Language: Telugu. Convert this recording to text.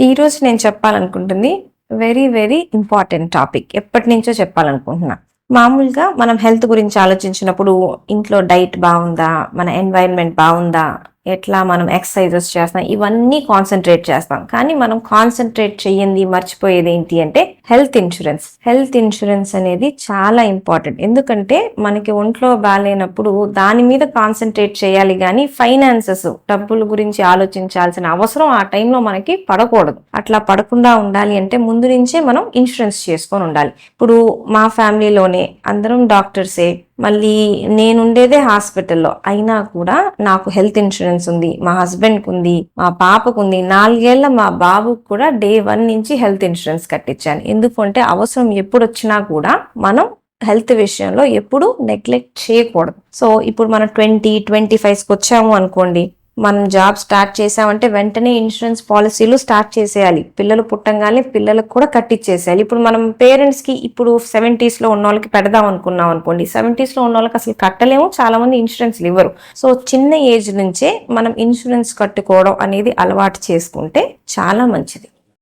ఈరోజు నేను చెప్పాలనుకుంటుంది వెరీ వెరీ ఇంపార్టెంట్ టాపిక్. ఎప్పటి నుంచో చెప్పాలనుకుంటున్నా. మామూలుగా మనం హెల్త్ గురించి ఆలోచించినప్పుడు ఇంట్లో డైట్ బావుందా? మన ఎన్వైరన్మెంట్ బావుందా? ఎట్లా మనం ఎక్సర్సైజెస్ చేస్తాం? ఇవన్నీ కాన్సంట్రేట్ చేస్తాం. కానీ మనం కాన్సంట్రేట్ చెయ్యంది, మర్చిపోయేది ఏంటి అంటే హెల్త్ ఇన్సూరెన్స్. హెల్త్ ఇన్సూరెన్స్ అనేది చాలా ఇంపార్టెంట్. ఎందుకంటే మనకి ఒంట్లో బాగాలేనప్పుడు దాని మీద కాన్సంట్రేట్ చేయాలి కానీ ఫైనాన్సెస్, డబ్బుల గురించి ఆలోచించాల్సిన అవసరం ఆ టైంలో మనకి పడకూడదు. అట్లా పడకుండా ఉండాలి అంటే ముందు నుంచే మనం ఇన్సూరెన్స్ చేసుకొని ఉండాలి. ఇప్పుడు మా ఫ్యామిలీలోనే అందరం డాక్టర్సే, మళ్ళీ నేనుండేదే హాస్పిటల్లో అయినా కూడా నాకు హెల్త్ ఇన్సూరెన్స్ ఉంది, మా హస్బెండ్కి ఉంది, మా పాపకు ఉంది, 4 ఏళ్ల మా బాబుకు కూడా డే 1 నుంచి హెల్త్ ఇన్సూరెన్స్ కట్టించాను. ఎందుకంటే అవసరం ఎప్పుడు వచ్చినా కూడా మనం హెల్త్ విషయంలో ఎప్పుడు నెగ్లెక్ట్ చేయకూడదు. సో ఇప్పుడు మనం 20-25కి వచ్చాము అనుకోండి, మనం జాబ్ స్టార్ట్ చేసామంటే వెంటనే ఇన్సూరెన్స్ పాలసీలు స్టార్ట్ చేసేయాలి. పిల్లలు పుట్టంగానే పిల్లలకు కూడా కట్టించేసేయాలి. ఇప్పుడు మనం పేరెంట్స్ కి ఇప్పుడు 70s లో ఉన్న వాళ్ళకి పెడదాం అనుకున్నాం అనుకోండి, 70s లో ఉన్న వాళ్ళకి అసలు కట్టలేము, చాలా మంది ఇన్సూరెన్స్లు ఇవ్వరు. సో చిన్న ఏజ్ నుంచే మనం ఇన్సూరెన్స్ కట్టుకోవడం అనేది అలవాటు చేసుకుంటే చాలా మంచిది.